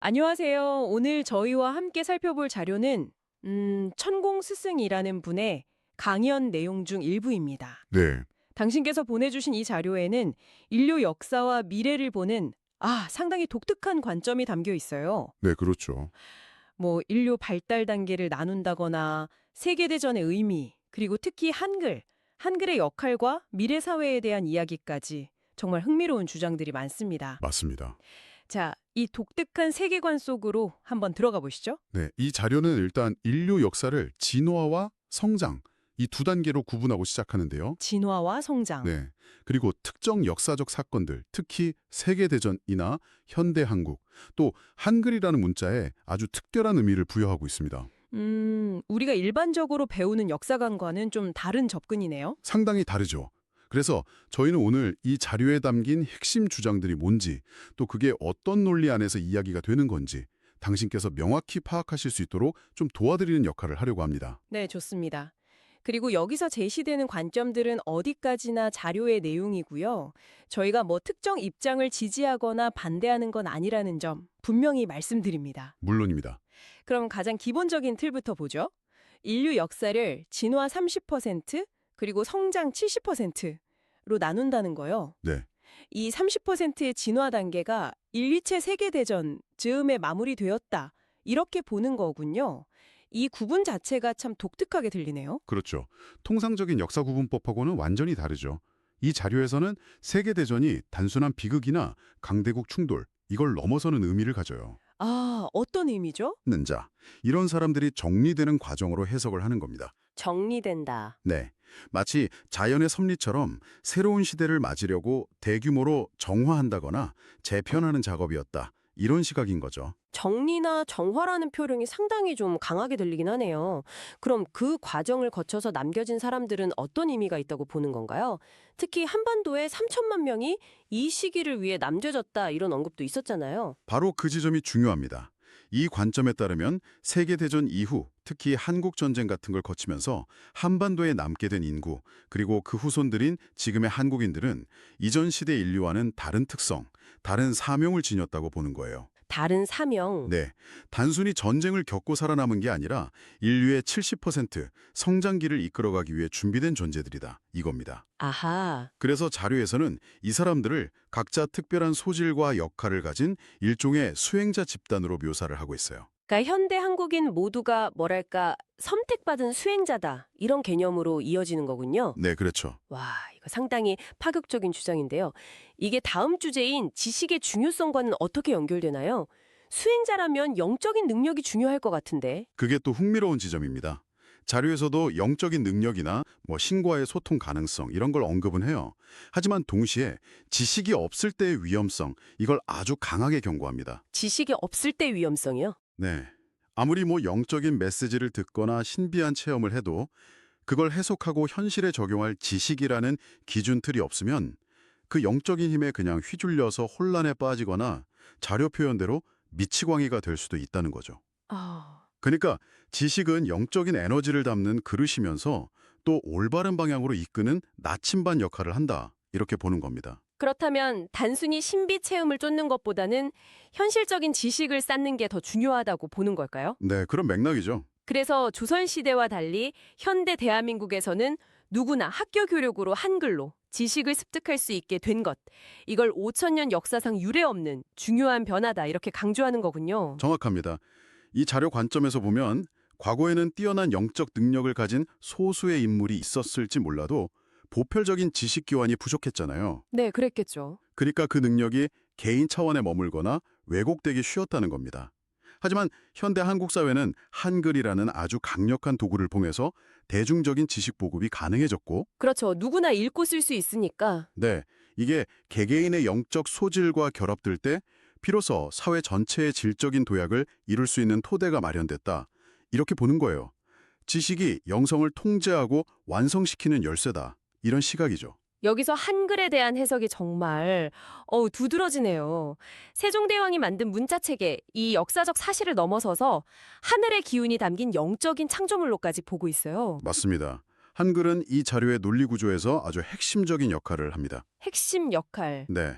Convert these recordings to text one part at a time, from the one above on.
안녕하세요. 오늘 저희와 함께 살펴볼 자료는 천공스승이라는 분의 강연 내용 중 일부입니다. 네, 당신께서 보내주신 이 자료에는 인류 역사와 미래를 보는 상당히 독특한 관점이 담겨 있어요. 네, 그렇죠. 뭐 인류 발달 단계를 나눈다거나 세계대전의 의미, 그리고 특히 한글의 역할과 미래 사회에 대한 이야기까지 정말 흥미로운 주장들이 많습니다. 맞습니다. 자, 이 독특한 세계관 속으로 한번 들어가 보시죠. 네, 이 자료는 일단 인류 역사를 진화와 성장, 이 두 단계로 구분하고 시작하는데요. 진화와 성장. 네, 그리고 특정 역사적 사건들, 특히 세계대전이나 현대 한국, 또 한글이라는 문자에 아주 특별한 의미를 부여하고 있습니다. 우리가 일반적으로 배우는 역사관과는 좀 다른 접근이네요. 상당히 다르죠. 그래서 저희는 오늘 이 자료에 담긴 핵심 주장들이 뭔지, 또 그게 어떤 논리 안에서 이야기가 되는 건지 당신께서 명확히 파악하실 수 있도록 좀 도와드리는 역할을 하려고 합니다. 네, 좋습니다. 그리고 여기서 제시되는 관점들은 어디까지나 자료의 내용이고요. 저희가 뭐 특정 입장을 지지하거나 반대하는 건 아니라는 점 분명히 말씀드립니다. 물론입니다. 그럼 가장 기본적인 틀부터 보죠. 인류 역사를 진화 30%, 그리고 성장 70%로 나눈다는 거요. 네. 이 30%의 진화 단계가 1, 2차 세계대전 즈음에 마무리되었다. 이렇게 보는 거군요. 이 구분 자체가 참 독특하게 들리네요. 그렇죠. 통상적인 역사 구분법하고는 완전히 다르죠. 이 자료에서는 세계대전이 단순한 비극이나 강대국 충돌, 이걸 넘어서는 의미를 가져요. 어떤 의미죠? 는 자, 이런 사람들이 정리되는 과정으로 해석을 하는 겁니다. 정리된다. 네. 마치 자연의 섭리처럼 새로운 시대를 맞으려고 대규모로 정화한다거나 재편하는 작업이었다. 이런 시각인 거죠. 정리나 정화라는 표현이 상당히 좀 강하게 들리긴 하네요. 그럼 그 과정을 거쳐서 남겨진 사람들은 어떤 의미가 있다고 보는 건가요? 특히 한반도에 3천만 명이 이 시기를 위해 남겨졌다 이런 언급도 있었잖아요. 바로 그 지점이 중요합니다. 이 관점에 따르면 세계대전 이후 특히 한국전쟁 같은 걸 거치면서 한반도에 남게 된 인구 그리고 그 후손들인 지금의 한국인들은 이전 시대 인류와는 다른 특성, 다른 사명을 지녔다고 보는 거예요. 다른 사명. 네, 단순히 전쟁을 겪고 살아남은 게 아니라 인류의 70% 성장기를 이끌어가기 위해 준비된 존재들이다. 이겁니다. 아하. 그래서 자료에서는 이 사람들을 각자 특별한 소질과 역할을 가진 일종의 수행자 집단으로 묘사를 하고 있어요. 그러니까 현대 한국인 모두가 뭐랄까 선택받은 수행자다 이런 개념으로 이어지는 거군요. 네, 그렇죠. 와, 이거 상당히 파격적인 주장인데요. 이게 다음 주제인 지식의 중요성과는 어떻게 연결되나요? 수행자라면 영적인 능력이 중요할 것 같은데. 그게 또 흥미로운 지점입니다. 자료에서도 영적인 능력이나 신과의 소통 가능성 이런 걸 언급은 해요. 하지만 동시에 지식이 없을 때의 위험성 이걸 아주 강하게 경고합니다. 지식이 없을 때 위험성이요? 네. 아무리 영적인 메시지를 듣거나 신비한 체험을 해도 그걸 해석하고 현실에 적용할 지식이라는 기준 틀이 없으면 그 영적인 힘에 그냥 휘둘려서 혼란에 빠지거나 자료 표현대로 미치광이가 될 수도 있다는 거죠. 아, 그러니까 지식은 영적인 에너지를 담는 그릇이면서 또 올바른 방향으로 이끄는 나침반 역할을 한다. 이렇게 보는 겁니다. 그렇다면 단순히 신비 체험을 쫓는 것보다는 현실적인 지식을 쌓는 게 더 중요하다고 보는 걸까요? 네, 그런 맥락이죠. 그래서 조선시대와 달리 현대 대한민국에서는 누구나 학교 교육으로 한글로 지식을 습득할 수 있게 된 것. 이걸 5천년 역사상 유례없는 중요한 변화다 이렇게 강조하는 거군요. 정확합니다. 이 자료 관점에서 보면 과거에는 뛰어난 영적 능력을 가진 소수의 인물이 있었을지 몰라도 보편적인 지식 교환이 부족했잖아요. 네, 그랬겠죠. 그러니까 그 능력이 개인 차원에 머물거나 왜곡되기 쉬웠다는 겁니다. 하지만 현대 한국 사회는 한글이라는 아주 강력한 도구를 통해서 대중적인 지식 보급이 가능해졌고, 그렇죠. 누구나 읽고 쓸 수 있으니까. 네, 이게 개개인의 영적 소질과 결합될 때 비로소 사회 전체의 질적인 도약을 이룰 수 있는 토대가 마련됐다. 이렇게 보는 거예요. 지식이 영성을 통제하고 완성시키는 열쇠다. 이런 시각이죠. 여기서 한글에 대한 해석이 정말 두드러지네요. 세종대왕이 만든 문자체계, 이 역사적 사실을 넘어서서 하늘의 기운이 담긴 영적인 창조물로까지 보고 있어요. 맞습니다. 한글은 이 자료의 논리 구조에서 아주 핵심적인 역할을 합니다. 핵심 역할. 네.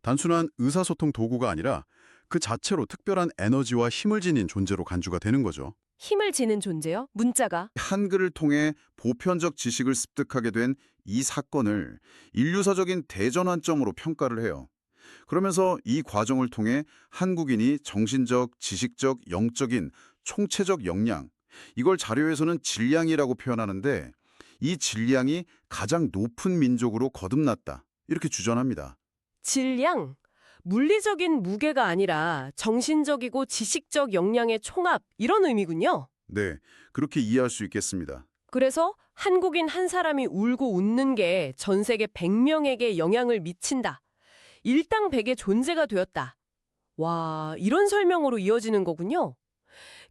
단순한 의사소통 도구가 아니라 그 자체로 특별한 에너지와 힘을 지닌 존재로 간주가 되는 거죠. 힘을 지는 존재요? 문자가. 한글을 통해 보편적 지식을 습득하게 된 이 사건을 인류사적인 대전환점으로 평가를 해요. 그러면서 이 과정을 통해 한국인이 정신적, 지식적, 영적인 총체적 역량, 이걸 자료에서는 질량이라고 표현하는데 이 질량이 가장 높은 민족으로 거듭났다. 이렇게 주장합니다. 질량. 물리적인 무게가 아니라 정신적이고 지식적 역량의 총합 이런 의미군요. 네, 그렇게 이해할 수 있겠습니다. 그래서 한국인 한 사람이 울고 웃는 게 전 세계 100명에게 영향을 미친다. 일당백의 존재가 되었다. 와, 이런 설명으로 이어지는 거군요.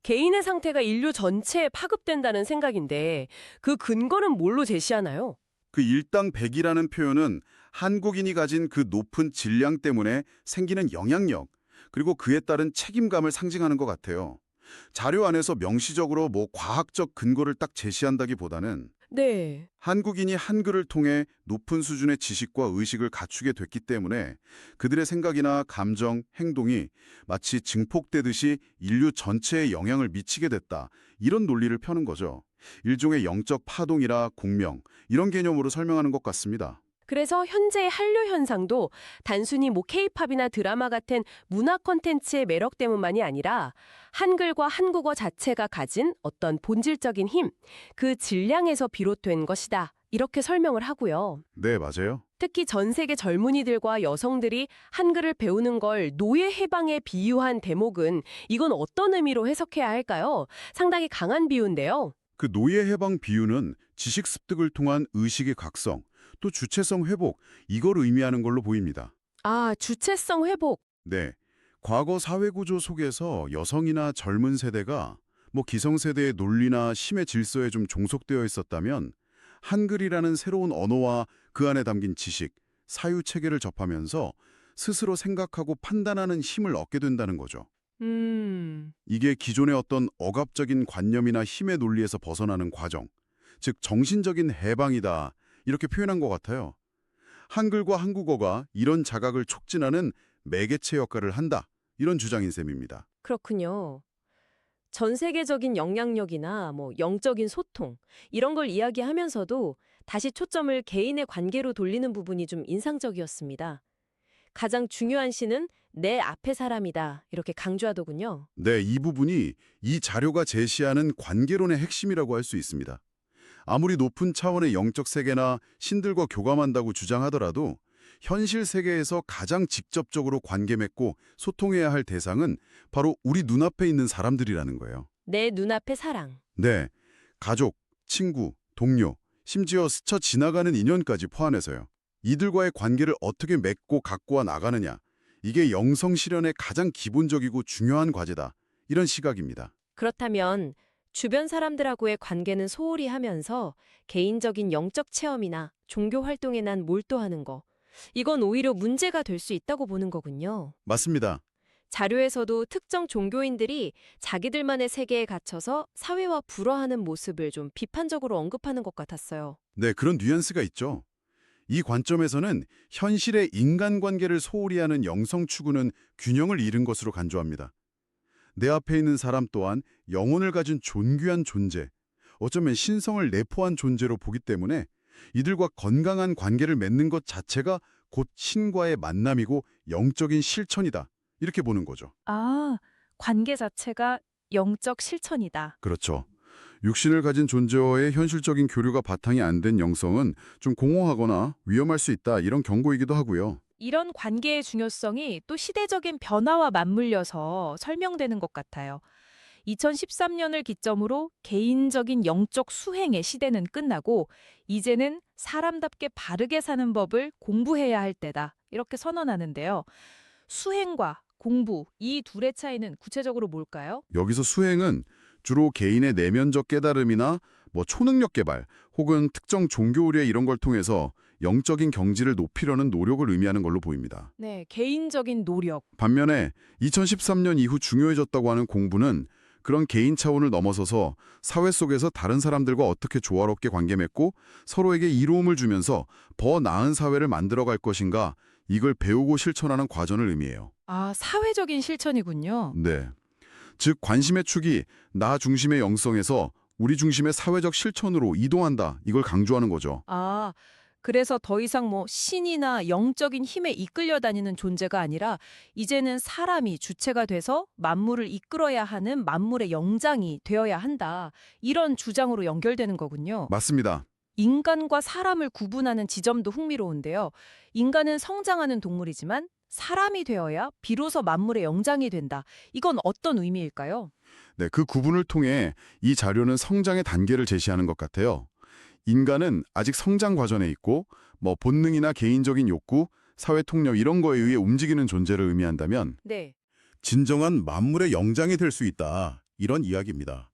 개인의 상태가 인류 전체에 파급된다는 생각인데 그 근거는 뭘로 제시하나요? 그 일당백이라는 표현은 한국인이 가진 그 높은 질량 때문에 생기는 영향력, 그리고 그에 따른 책임감을 상징하는 것 같아요. 자료 안에서 명시적으로 과학적 근거를 딱 제시한다기보다는 네. 한국인이 한글을 통해 높은 수준의 지식과 의식을 갖추게 됐기 때문에 그들의 생각이나 감정, 행동이 마치 증폭되듯이 인류 전체에 영향을 미치게 됐다. 이런 논리를 펴는 거죠. 일종의 영적 파동이라 공명, 이런 개념으로 설명하는 것 같습니다. 그래서 현재의 한류 현상도 단순히 케이팝이나 드라마 같은 문화 콘텐츠의 매력 때문만이 아니라 한글과 한국어 자체가 가진 어떤 본질적인 힘, 그 질량에서 비롯된 것이다. 이렇게 설명을 하고요. 네, 맞아요. 특히 전 세계 젊은이들과 여성들이 한글을 배우는 걸 노예 해방에 비유한 대목은 이건 어떤 의미로 해석해야 할까요? 상당히 강한 비유인데요. 그 노예 해방 비유는 지식 습득을 통한 의식의 각성, 또 주체성 회복, 이걸 의미하는 걸로 보입니다. 아, 주체성 회복. 네, 과거 사회구조 속에서 여성이나 젊은 세대가 기성세대의 논리나 심의 질서에 좀 종속되어 있었다면 한글이라는 새로운 언어와 그 안에 담긴 지식, 사유체계를 접하면서 스스로 생각하고 판단하는 힘을 얻게 된다는 거죠. 이게 기존의 어떤 억압적인 관념이나 힘의 논리에서 벗어나는 과정, 즉 정신적인 해방이다, 이렇게 표현한 것 같아요. 한글과 한국어가 이런 자각을 촉진하는 매개체 역할을 한다, 이런 주장인 셈입니다. 그렇군요. 전 세계적인 영향력이나 영적인 소통 이런 걸 이야기하면서도 다시 초점을 개인의 관계로 돌리는 부분이 좀 인상적이었습니다. 가장 중요한 시는 내 앞의 사람이다 이렇게 강조하더군요. 네, 이 부분이 이 자료가 제시하는 관계론의 핵심이라고 할 수 있습니다. 아무리 높은 차원의 영적 세계나 신들과 교감한다고 주장하더라도 현실 세계에서 가장 직접적으로 관계 맺고 소통해야 할 대상은 바로 우리 눈앞에 있는 사람들이라는 거예요. 내 눈앞의 사랑. 네, 가족, 친구, 동료, 심지어 스쳐 지나가는 인연까지 포함해서요. 이들과의 관계를 어떻게 맺고 갖고 나가느냐, 이게 영성 실현의 가장 기본적이고 중요한 과제다. 이런 시각입니다. 그렇다면 주변 사람들하고의 관계는 소홀히 하면서 개인적인 영적 체험이나 종교 활동에 난 몰두하는 거. 이건 오히려 문제가 될 수 있다고 보는 거군요. 맞습니다. 자료에서도 특정 종교인들이 자기들만의 세계에 갇혀서 사회와 불화하는 모습을 좀 비판적으로 언급하는 것 같았어요. 네, 그런 뉘앙스가 있죠. 이 관점에서는 현실의 인간관계를 소홀히 하는 영성 추구는 균형을 잃은 것으로 간주합니다. 내 앞에 있는 사람 또한 영혼을 가진 존귀한 존재, 어쩌면 신성을 내포한 존재로 보기 때문에 이들과 건강한 관계를 맺는 것 자체가 곧 신과의 만남이고 영적인 실천이다. 이렇게 보는 거죠. 아, 관계 자체가 영적 실천이다. 그렇죠. 육신을 가진 존재와의 현실적인 교류가 바탕이 안 된 영성은 좀 공허하거나 위험할 수 있다. 이런 경고이기도 하고요. 이런 관계의 중요성이 또 시대적인 변화와 맞물려서 설명되는 것 같아요. 2013년을 기점으로 개인적인 영적 수행의 시대는 끝나고 이제는 사람답게 바르게 사는 법을 공부해야 할 때다. 이렇게 선언하는데요. 수행과 공부, 이 둘의 차이는 구체적으로 뭘까요? 여기서 수행은 주로 개인의 내면적 깨달음이나 초능력 개발 혹은 특정 종교 의례 이런 걸 통해서 영적인 경지를 높이려는 노력을 의미하는 걸로 보입니다. 네, 개인적인 노력. 반면에 2013년 이후 중요해졌다고 하는 공부는 그런 개인 차원을 넘어서서 사회 속에서 다른 사람들과 어떻게 조화롭게 관계 맺고 서로에게 이로움을 주면서 더 나은 사회를 만들어갈 것인가, 이걸 배우고 실천하는 과정을 의미해요. 아, 사회적인 실천이군요. 네. 즉 관심의 축이 나 중심의 영성에서 우리 중심의 사회적 실천으로 이동한다, 이걸 강조하는 거죠. 아, 그래서 더 이상 뭐 신이나 영적인 힘에 이끌려 다니는 존재가 아니라 이제는 사람이 주체가 돼서 만물을 이끌어야 하는 만물의 영장이 되어야 한다. 이런 주장으로 연결되는 거군요. 맞습니다. 인간과 사람을 구분하는 지점도 흥미로운데요. 인간은 성장하는 동물이지만 사람이 되어야 비로소 만물의 영장이 된다. 이건 어떤 의미일까요? 네, 그 구분을 통해 이 자료는 성장의 단계를 제시하는 것 같아요. 인간은 아직 성장 과정에 있고 본능이나 개인적인 욕구, 사회 통념 이런 거에 의해 움직이는 존재를 의미한다면 네. 진정한 만물의 영장이 될 수 있다, 이런 이야기입니다.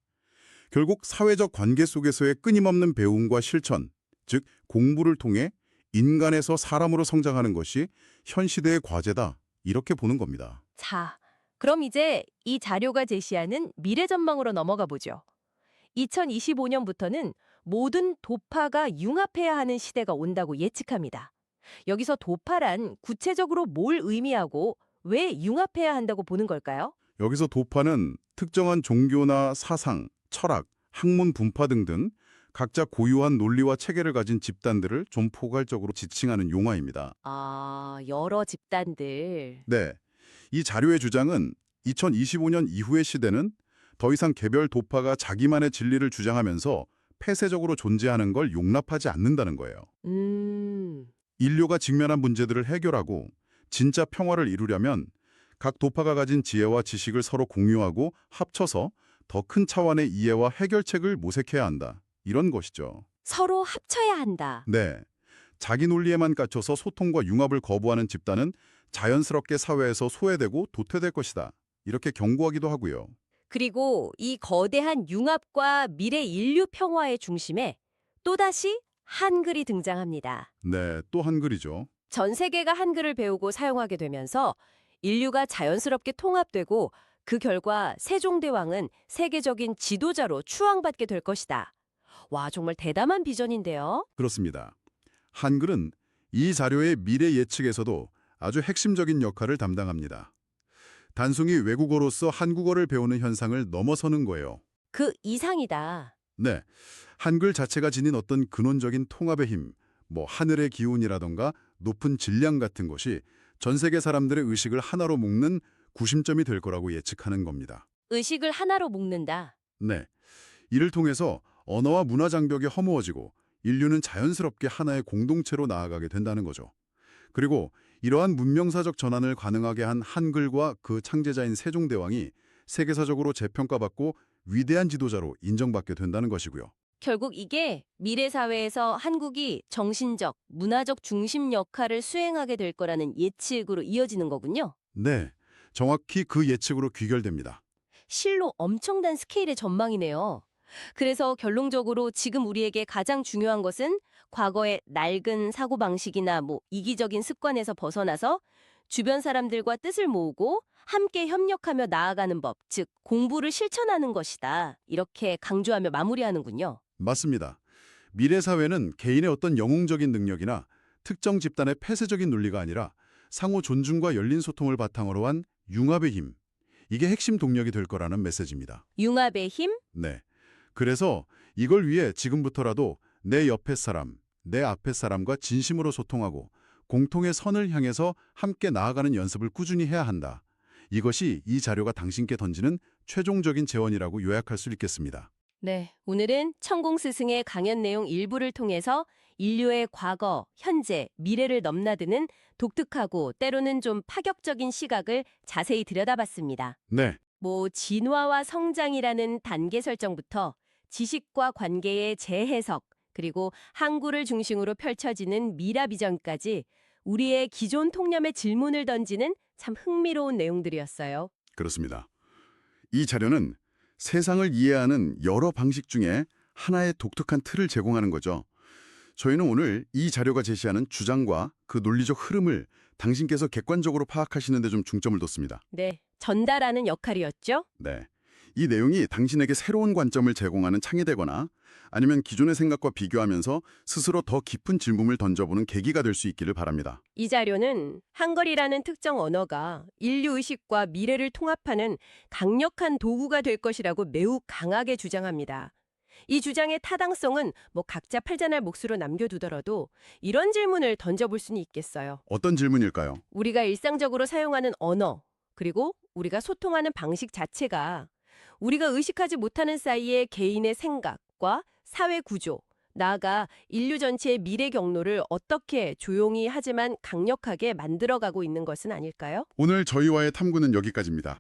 결국 사회적 관계 속에서의 끊임없는 배움과 실천, 즉 공부를 통해 인간에서 사람으로 성장하는 것이 현 시대의 과제다, 이렇게 보는 겁니다. 자, 그럼 이제 이 자료가 제시하는 미래 전망으로 넘어가 보죠. 2025년부터는 모든 도파가 융합해야 하는 시대가 온다고 예측합니다. 여기서 도파란 구체적으로 뭘 의미하고 왜 융합해야 한다고 보는 걸까요? 여기서 도파는 특정한 종교나 사상, 철학, 학문 분파 등등 각자 고유한 논리와 체계를 가진 집단들을 좀 포괄적으로 지칭하는 용어입니다. 아, 여러 집단들. 네, 이 자료의 주장은 2025년 이후의 시대는 더 이상 개별 도파가 자기만의 진리를 주장하면서 폐쇄적으로 존재하는 걸 용납하지 않는다는 거예요. 인류가 직면한 문제들을 해결하고 진짜 평화를 이루려면 각 도파가 가진 지혜와 지식을 서로 공유하고 합쳐서 더 큰 차원의 이해와 해결책을 모색해야 한다, 이런 것이죠. 서로 합쳐야 한다. 네, 자기 논리에만 갇혀서 소통과 융합을 거부하는 집단은 자연스럽게 사회에서 소외되고 도태될 것이다, 이렇게 경고하기도 하고요. 그리고 이 거대한 융합과 미래 인류 평화의 중심에 또다시 한글이 등장합니다. 네, 또 한글이죠. 전 세계가 한글을 배우고 사용하게 되면서 인류가 자연스럽게 통합되고 그 결과 세종대왕은 세계적인 지도자로 추앙받게 될 것이다. 와, 정말 대담한 비전인데요. 그렇습니다. 한글은 이 자료의 미래 예측에서도 아주 핵심적인 역할을 담당합니다. 단순히 외국어로서 한국어를 배우는 현상을 넘어서는 거예요. 그 이상이다. 네, 한글 자체가 지닌 어떤 근원적인 통합의 힘, 하늘의 기운이라던가 높은 질량 같은 것이 전 세계 사람들의 의식을 하나로 묶는 구심점이 될 거라고 예측하는 겁니다. 의식을 하나로 묶는다. 네, 이를 통해서 언어와 문화 장벽이 허무어지고 인류는 자연스럽게 하나의 공동체로 나아가게 된다는 거죠. 그리고 이러한 문명사적 전환을 가능하게 한 한글과 그 창제자인 세종대왕이 세계사적으로 재평가받고 위대한 지도자로 인정받게 된다는 것이고요. 결국 이게 미래 사회에서 한국이 정신적, 문화적 중심 역할을 수행하게 될 거라는 예측으로 이어지는 거군요. 네, 정확히 그 예측으로 귀결됩니다. 실로 엄청난 스케일의 전망이네요. 그래서 결론적으로 지금 우리에게 가장 중요한 것은 과거의 낡은 사고방식이나 이기적인 습관에서 벗어나서 주변 사람들과 뜻을 모으고 함께 협력하며 나아가는 법, 즉 공부를 실천하는 것이다. 이렇게 강조하며 마무리하는군요. 맞습니다. 미래 사회는 개인의 어떤 영웅적인 능력이나 특정 집단의 폐쇄적인 논리가 아니라 상호 존중과 열린 소통을 바탕으로 한 융합의 힘, 이게 핵심 동력이 될 거라는 메시지입니다. 융합의 힘? 네. 그래서 이걸 위해 지금부터라도 내 옆에 사람, 내 앞에 사람과 진심으로 소통하고 공통의 선을 향해서 함께 나아가는 연습을 꾸준히 해야 한다. 이것이 이 자료가 당신께 던지는 최종적인 제언이라고 요약할 수 있겠습니다. 네, 오늘은 천공 스승의 강연 내용 일부를 통해서 인류의 과거, 현재, 미래를 넘나드는 독특하고 때로는 좀 파격적인 시각을 자세히 들여다봤습니다. 네, 진화와 성장이라는 단계 설정부터 지식과 관계의 재해석, 그리고 항구를 중심으로 펼쳐지는 미라 비전까지 우리의 기존 통념에 질문을 던지는 참 흥미로운 내용들이었어요. 그렇습니다. 이 자료는 세상을 이해하는 여러 방식 중에 하나의 독특한 틀을 제공하는 거죠. 저희는 오늘 이 자료가 제시하는 주장과 그 논리적 흐름을 당신께서 객관적으로 파악하시는 데 좀 중점을 뒀습니다. 네, 전달하는 역할이었죠? 네, 이 내용이 당신에게 새로운 관점을 제공하는 창이 되거나 아니면 기존의 생각과 비교하면서 스스로 더 깊은 질문을 던져보는 계기가 될 수 있기를 바랍니다. 이 자료는 한글이라는 특정 언어가 인류 의식과 미래를 통합하는 강력한 도구가 될 것이라고 매우 강하게 주장합니다. 이 주장의 타당성은 각자 팔자날 몫으로 남겨두더라도 이런 질문을 던져볼 수는 있겠어요. 어떤 질문일까요? 우리가 일상적으로 사용하는 언어, 그리고 우리가 소통하는 방식 자체가 우리가 의식하지 못하는 사이에 개인의 생각과 사회 구조, 나아가 인류 전체의 미래 경로를 어떻게 조용히 하지만 강력하게 만들어가고 있는 것은 아닐까요? 오늘 저희와의 탐구는 여기까지입니다.